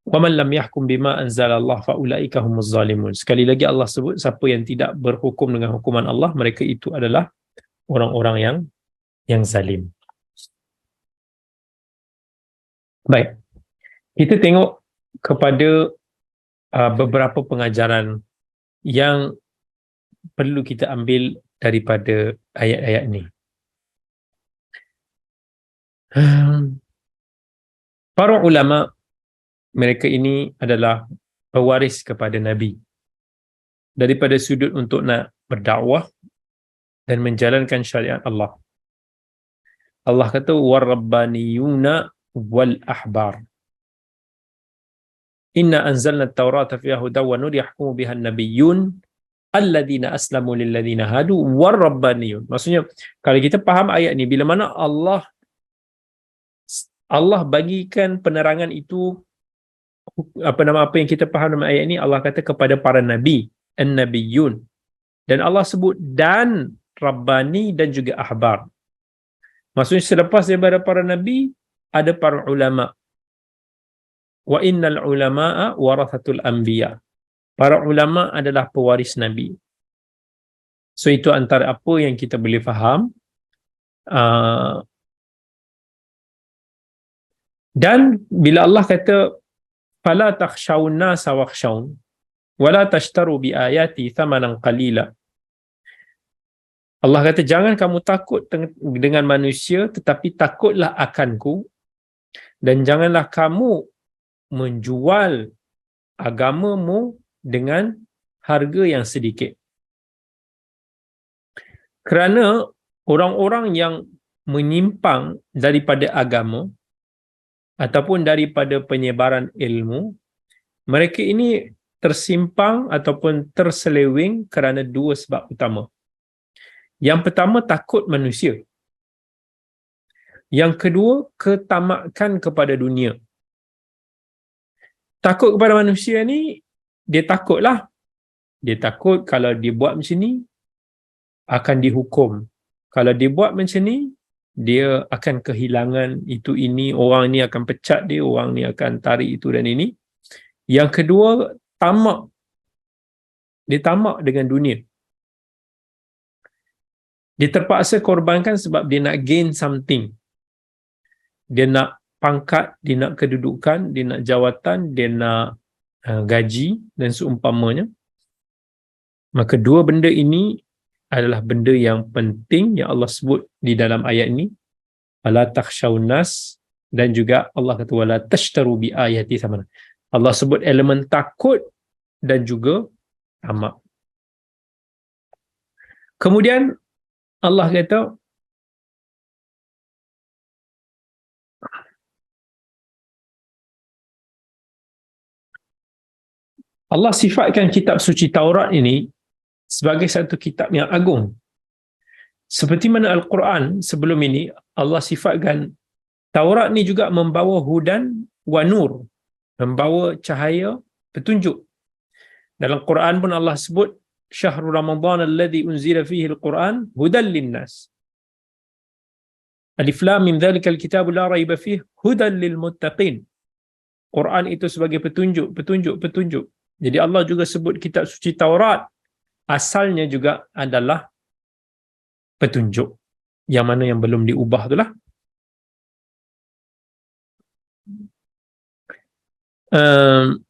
وَمَنْ لَمْ يَحْكُمْ بِمَا أَنْزَلَ اللَّهُ فَأُولَئِكَ هُمُ الظَّالِمُونَ. Sekali lagi Allah sebut, siapa yang tidak berhukum dengan hukuman Allah, mereka itu adalah orang-orang yang zalim. Baik. Kita tengok kepada beberapa pengajaran yang perlu kita ambil daripada ayat-ayat ni. Para ulama, mereka ini adalah pewaris kepada Nabi. Daripada sudut untuk nak berdakwah dan menjalankan syariat Allah. Allah kata, وَالرَّبَّانِيُّونَ وَالْأَحْبَارِ Inna anzalna at-taurata fiha hudan wa nur yahkumu biha an-nabiyyun alladzina aslamu lilladzina hadu war-rabbaniyun. Maksudnya, kalau kita faham ayat ni, bila mana Allah bagikan penerangan itu, apa yang kita faham dalam ayat ni, Allah kata kepada para nabi, an-nabiyyun. Dan Allah sebut dan rabbani dan juga ahbar. Maksudnya selepas daripada para nabi, ada para ulama. Wa innal ulama'a warathatul anbiya. Para ulama adalah pewaris nabi. So itu antara apa yang kita boleh faham. Dan bila Allah kata fala takhshawun nasa wakhshawun wala tashtaru bi ayati thamanan qalila. Allah kata jangan kamu takut dengan manusia, tetapi takutlah akanku, dan janganlah kamu menjual agamamu dengan harga yang sedikit. Kerana orang-orang yang menyimpang daripada agama ataupun daripada penyebaran ilmu, mereka ini tersimpang ataupun terseleweng kerana dua sebab utama. Yang pertama, takut manusia. Yang kedua, ketamakan kepada dunia. Takut kepada manusia ni, dia takutlah. Dia takut kalau dia buat macam ni, akan dihukum. Kalau dia buat macam ni, dia akan kehilangan itu ini, orang ni akan pecat dia, orang ni akan tarik itu dan ini. Yang kedua, tamak. Dia tamak dengan dunia. Dia terpaksa korbankan sebab dia nak gain something. Dia nak pangkat, dia nak kedudukan, dia nak jawatan, dia nak gaji dan seumpamanya. Maka dua benda ini adalah benda yang penting yang Allah sebut di dalam ayat ini. Fala takhshawun nas, dan juga Allah kata wala tashtaru bi ayati thamanan. Allah sebut elemen takut dan juga tamak. Kemudian Allah kata Allah sifatkan kitab suci Taurat ini sebagai satu kitab yang agung. Seperti mana Al-Quran sebelum ini, Allah sifatkan Taurat ni juga membawa hudan wa nur, membawa cahaya, petunjuk. Dalam Quran pun Allah sebut Syahrul Ramadan alladhi unzila fihi al-Quran hudan linnas. Alif lam mim dzalikal kitabu la raiba fihi hudan lil muttaqin. Quran itu sebagai petunjuk. Jadi Allah juga sebut kitab suci Taurat asalnya juga adalah petunjuk. Yang mana yang belum diubah itulah. Um,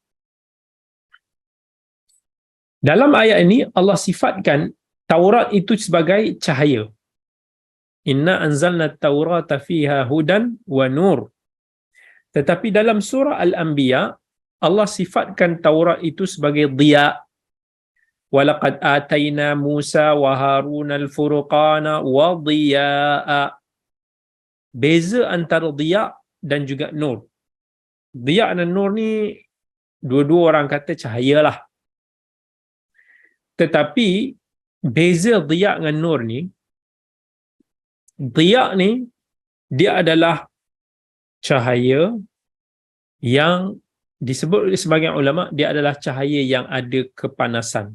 dalam ayat ini Allah sifatkan Taurat itu sebagai cahaya. Inna anzalna at-taurata fiha hudan wa nur. Tetapi dalam surah Al-Anbiya Allah sifatkan Taurat itu sebagai dhiya. Walaqad atayna Musa wa Harun al-furqana wa dhiya'a. Beza antara dhiya dan juga nur. Dhiya dan nur ni dua-dua orang kata cahayalah. Tetapi beza dhiya dengan nur ni, dhiya ni dia adalah cahaya yang disebut oleh sebagian ulama dia adalah cahaya yang ada kepanasan.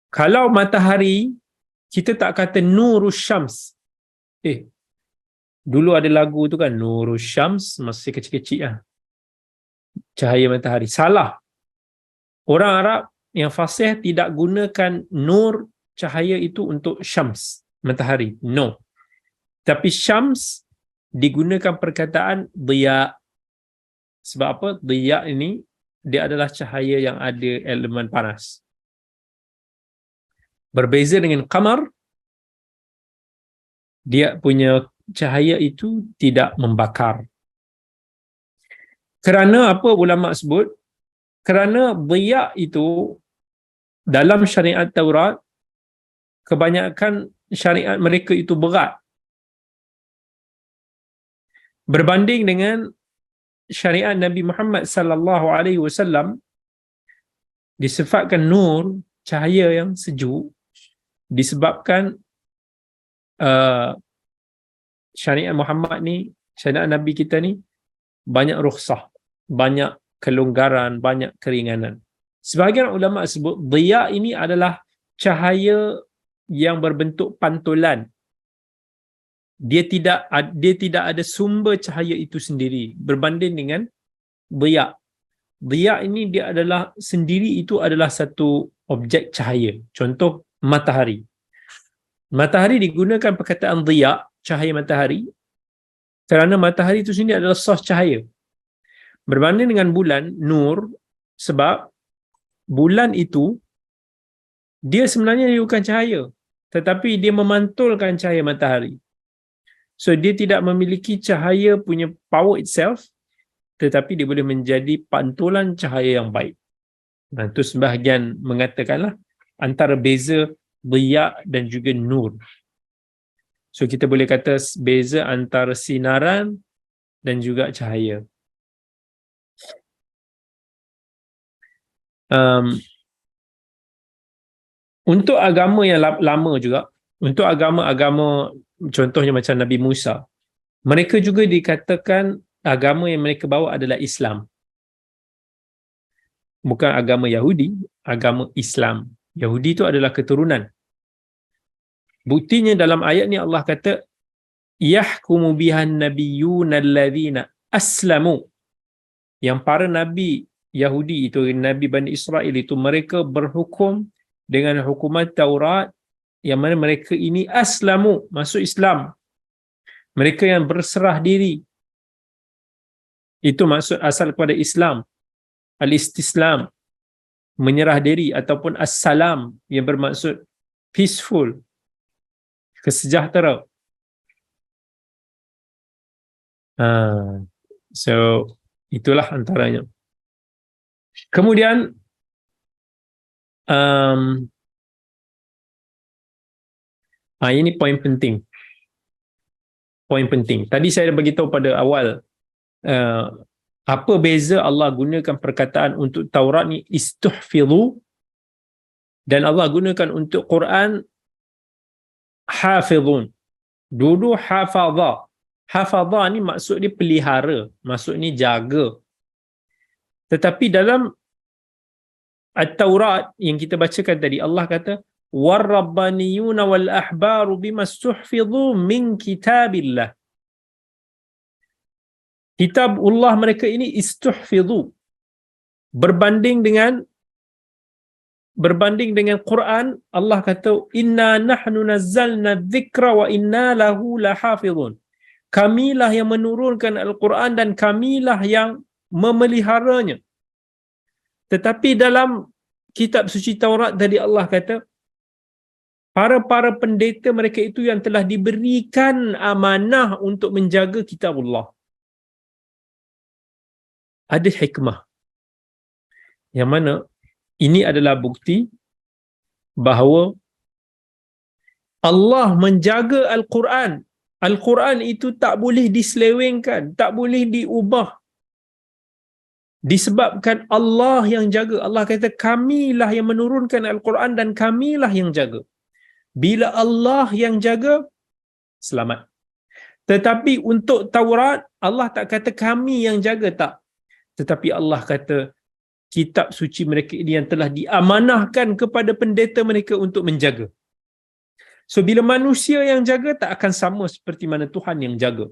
Kalau matahari kita tak kata nurus syams. Dulu ada lagu tu kan, nurus syams, masih kecil-kecil lah. Cahaya matahari. Salah. Orang Arab yang fasih tidak gunakan nur cahaya itu untuk syams, matahari. No. Tapi syams digunakan perkataan dhiya. Sebab apa? Dhiya ini dia adalah cahaya yang ada elemen panas. Berbeza dengan qamar, dia punya cahaya itu tidak membakar. Kerana apa ulama sebut? Kerana dhiya itu dalam syariat Taurat, kebanyakan syariat mereka itu berat. Berbanding dengan syariat Nabi Muhammad sallallahu alaihi wasallam, disifatkan nur, cahaya yang sejuk, disebabkan syariat Muhammad ni, syariat Nabi kita ni banyak rukhsah, banyak kelonggaran, banyak keringanan. Sebahagian ulama sebut dhiya ini adalah cahaya yang berbentuk pantulan. Dia tidak ada sumber cahaya itu sendiri berbanding dengan dhiya. Dhiya ini dia adalah sendiri, itu adalah satu objek cahaya. Contoh matahari. Matahari digunakan perkataan dhiya, cahaya matahari, kerana matahari itu sendiri adalah source cahaya. Berbanding dengan bulan, nur, sebab bulan itu dia sebenarnya bukan cahaya, tetapi dia memantulkan cahaya matahari. So dia tidak memiliki cahaya punya power itself, tetapi dia boleh menjadi pantulan cahaya yang baik. Nah, itu sebahagian mengatakanlah antara beza dhiya dan juga nur. So kita boleh kata beza antara sinaran dan juga cahaya. Untuk agama yang lama juga, untuk agama-agama contohnya macam Nabi Musa, mereka juga dikatakan agama yang mereka bawa adalah Islam. Bukan agama Yahudi, agama Islam. Yahudi itu adalah keturunan. Buktinya dalam ayat ni Allah kata, yahkumu bihan nabiyyuna allazina aslamu. Yang para nabi Yahudi itu, Nabi Bani Israel itu, mereka berhukum dengan hukuman Taurat yang mana mereka ini aslamu, masuk Islam. Mereka yang berserah diri. Itu maksud asal kepada Islam. Al-istislam, menyerah diri, ataupun as-salam yang bermaksud peaceful, kesejahtera. So itulah antaranya. Kemudian ini poin penting. Poin penting. Tadi saya dah beritahu pada awal apa beza Allah gunakan perkataan untuk Taurat ni istuhfizu, dan Allah gunakan untuk Quran hafizun. Dulu hafadha. Hafadha ni maksud dia pelihara, maksud ni jaga. Tetapi dalam At-Taurat yang kita bacakan tadi, Allah kata warabbaniyuna wal ahbaru bima istuhfizu min kitabillah. Kitabullah mereka ini istuhfizu, berbanding dengan Quran. Allah kata inna nahnu nazzalna dzikra wa inna lahu lahafizun. kamilah yang menurunkan Al-Quran dan kamilah yang memeliharanya. Tetapi dalam kitab suci Taurat tadi Allah kata, para pendeta mereka itu yang telah diberikan amanah untuk menjaga kitab Allah. Ada hikmah. Yang mana ini adalah bukti bahawa Allah menjaga Al-Quran. Al-Quran itu tak boleh diselewengkan, tak boleh diubah. Disebabkan Allah yang jaga. Allah kata, kamilah yang menurunkan Al-Quran dan kamilah yang jaga. Bila Allah yang jaga, selamat. Tetapi untuk Taurat, Allah tak kata kami yang jaga, tak. Tetapi Allah kata, kitab suci mereka ini yang telah diamanahkan kepada pendeta mereka untuk menjaga. So, bila manusia yang jaga, tak akan sama seperti mana Tuhan yang jaga.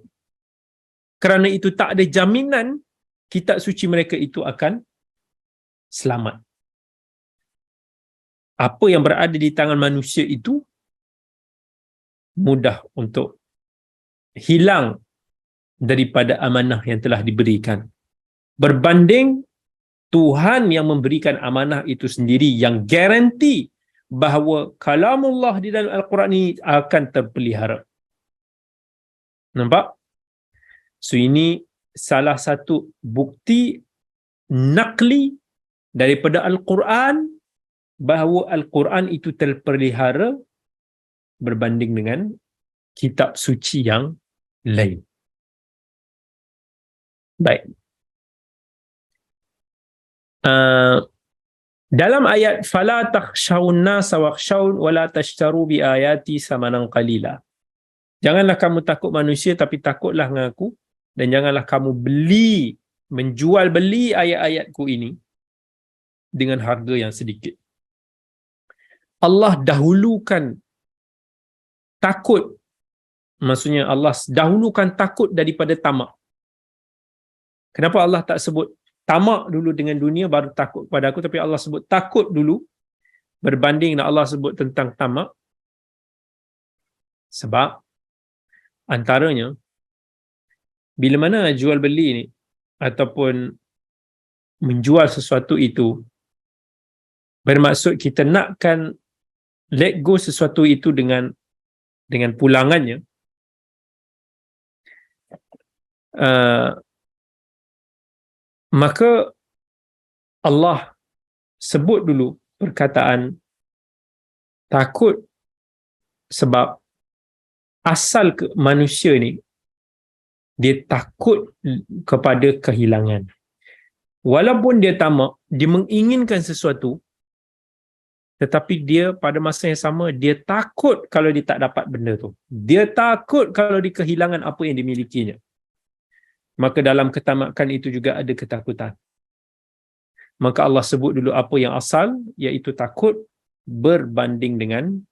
Kerana itu tak ada jaminan kitab suci mereka itu akan selamat. Apa yang berada di tangan manusia itu mudah untuk hilang daripada amanah yang telah diberikan. Berbanding Tuhan yang memberikan amanah itu sendiri yang garanti bahawa kalamullah di dalam Al-Quran ini akan terpelihara. Nampak? So ini salah satu bukti nakli daripada Al-Quran bahawa Al-Quran itu terpelihara berbanding dengan kitab suci yang lain. Baik. Dalam ayat fala takhshawun nasa wakhshawun wala tashtaru bi ayati samanan qalila. Janganlah kamu takut manusia, tapi takutlah dengan aku, dan janganlah kamu menjual beli ayat-ayatku ini dengan harga yang sedikit. Allah dahulukan takut, maksudnya Allah dahulukan takut daripada tamak. Kenapa Allah tak sebut tamak dulu dengan dunia baru takut kepada aku, tapi Allah sebut takut dulu berbanding dengan Allah sebut tentang tamak? Sebab antaranya, bila mana jual beli ni ataupun menjual sesuatu itu bermaksud kita nakkan let go sesuatu itu dengan pulangannya, maka Allah sebut dulu perkataan takut, sebab asal manusia ni dia takut kepada kehilangan. Walaupun dia tamak, dia menginginkan sesuatu, tetapi dia pada masa yang sama dia takut kalau dia tak dapat benda tu. Dia takut kalau dia kehilangan apa yang dimilikinya. Maka dalam ketamakan itu juga ada ketakutan. Maka Allah sebut dulu apa yang asal, iaitu takut berbanding dengan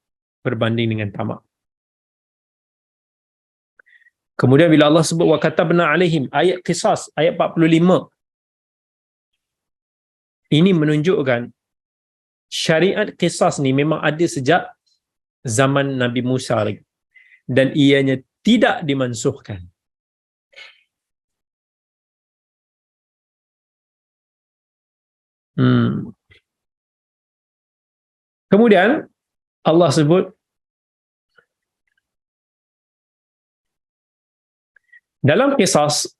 tamak. Kemudian bila Allah sebut wa katabna alaihim, ayat qisas, ayat 45, ini menunjukkan syariat qisas ni memang ada sejak zaman Nabi Musa lagi, dan ianya tidak dimansuhkan. Kemudian Allah sebut dalam qisas,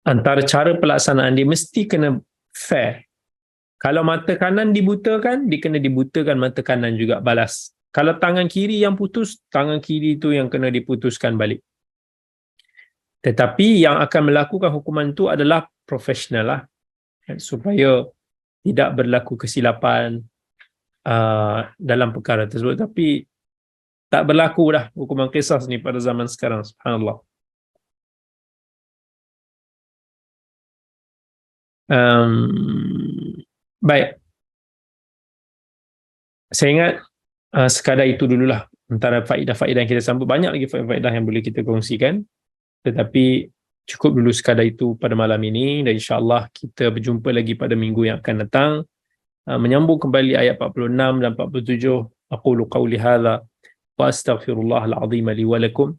antara cara pelaksanaan dia mesti kena fair. Kalau mata kanan dibutakan, dia kena dibutakan mata kanan juga balas. Kalau tangan kiri yang putus, tangan kiri itu yang kena diputuskan balik. Tetapi yang akan melakukan hukuman itu adalah profesional lah, supaya tidak berlaku kesilapan dalam perkara tersebut. Tapi tak berlaku dah hukuman qisas ni pada zaman sekarang, subhanallah. Baik, saya ingat sekadar itu dululah antara faedah-faedah yang kita sambut. Banyak lagi faedah yang boleh kita kongsikan, tetapi cukup dulu sekadar itu pada malam ini, dan insyaAllah kita berjumpa lagi pada minggu yang akan datang, menyambung kembali ayat 46 dan 47. Aqulu qawli hadha wa astaghfirullahal azim li wa lakum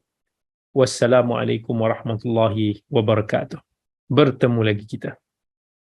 Wassalamualaikum warahmatullahi wabarakatuh. Bertemu lagi kita.